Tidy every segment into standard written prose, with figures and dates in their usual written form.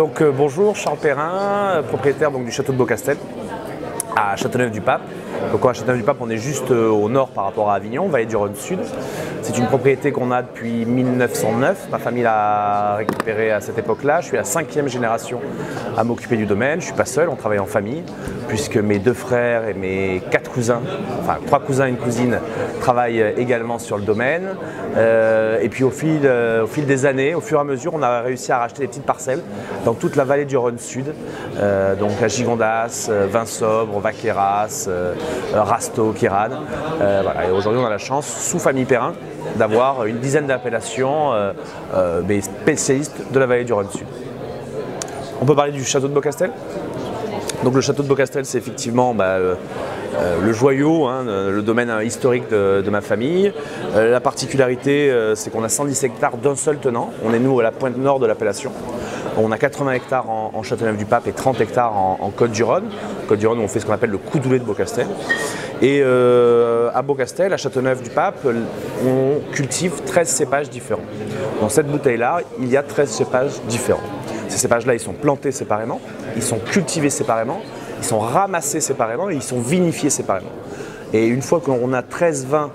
Bonjour, Charles Perrin, propriétaire du château de Beaucastel à Châteauneuf-du-Pape. Donc à Châteauneuf-du-Pape, on est juste au nord par rapport à Avignon, vallée du Rhône Sud. C'est une propriété qu'on a depuis 1909. Ma famille l'a récupérée à cette époque-là. Je suis la 5e génération à m'occuper du domaine. Je ne suis pas seul, on travaille en famille, puisque mes 2 frères et mes 4 cousins, enfin 3 cousins et une cousine, travaillent également sur le domaine. Et puis au fil des années, au fur et à mesure, on a réussi à racheter des petites parcelles dans toute la vallée du Rhône Sud, donc à Gigondas, Vinsobre, Vaqueras, Rasto, Quirade. Voilà. Et aujourd'hui, on a la chance, sous famille Perrin, d'avoir une dizaine d'appellations spécialistes de la vallée du Rhône Sud. On peut parler du château de Beaucastel. Donc le château de Beaucastel, c'est effectivement le joyau, le domaine historique de ma famille. La particularité, c'est qu'on a 110 hectares d'un seul tenant. On est nous à la pointe nord de l'appellation. On a 80 hectares en Châteauneuf-du-Pape et 30 hectares en Côte-du-Rhône. Côte-du-Rhône, on fait ce qu'on appelle le Coudoulé de Beaucastel. Et à Beaucastel, à Châteauneuf-du-Pape, on cultive 13 cépages différents. Dans cette bouteille-là, il y a 13 cépages différents. Ces cépages-là, ils sont plantés séparément, ils sont cultivés séparément, ils sont ramassés séparément et ils sont vinifiés séparément. Et une fois qu'on a 13 vins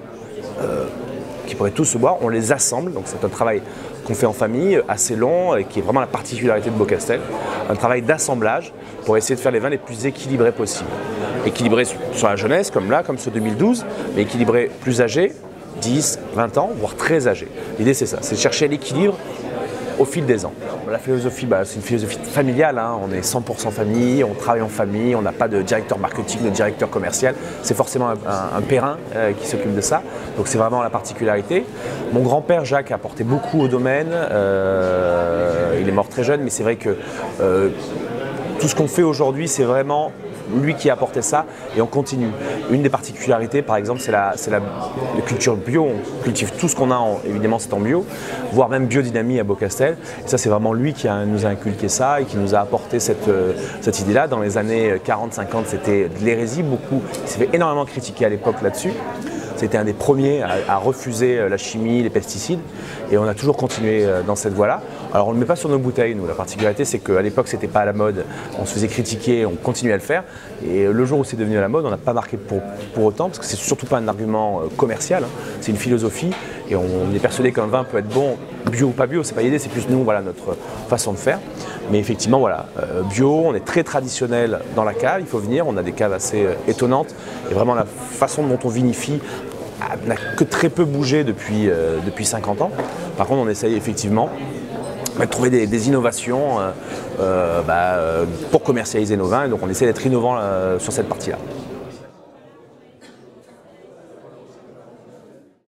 qui pourraient tous se boire, on les assemble. Donc c'est un travail qu'on fait en famille, assez long, et qui est vraiment la particularité de Beaucastel. Un travail d'assemblage pour essayer de faire les vins les plus équilibrés possibles. Équilibrés sur la jeunesse, comme là, comme ce 2012, mais équilibrés plus âgés, 10, 20 ans, voire très âgés. L'idée c'est ça, c'est de chercher l'équilibre au fil des ans. La philosophie, c'est une philosophie familiale, on est 100% famille, on travaille en famille, on n'a pas de directeur marketing, de directeur commercial, c'est forcément un Perrin qui s'occupe de ça, donc c'est vraiment la particularité. Mon grand-père Jacques a apporté beaucoup au domaine, il est mort très jeune, mais c'est vrai que tout ce qu'on fait aujourd'hui, c'est vraiment lui qui a apporté ça et on continue. Une des particularités, par exemple, c'est la culture bio. On cultive tout ce qu'on a, évidemment, c'est en bio, voire même biodynamie à Beaucastel. Et ça, c'est vraiment lui qui nous a inculqué ça et qui nous a apporté cette idée-là. Dans les années 40-50, c'était de l'hérésie. Il s'est fait énormément critiquer à l'époque là-dessus. C'était un des premiers à refuser la chimie, les pesticides, et on a toujours continué dans cette voie-là. Alors on ne le met pas sur nos bouteilles, nous. La particularité, c'est qu'à l'époque, c'était pas à la mode, on se faisait critiquer, on continuait à le faire, et le jour où c'est devenu à la mode, on n'a pas marqué pour autant, parce que c'est surtout pas un argument commercial, c'est une philosophie, et on est persuadé qu'un vin peut être bon, bio ou pas bio, c'est pas l'idée, c'est plus nous, voilà, notre façon de faire. Mais effectivement, voilà, bio, on est très traditionnel dans la cave, il faut venir, on a des caves assez étonnantes, et vraiment la façon dont on vinifie n'a que très peu bougé depuis 50 ans. Par contre, on essaye effectivement de trouver des innovations pour commercialiser nos vins, et donc on essaie d'être innovant sur cette partie-là.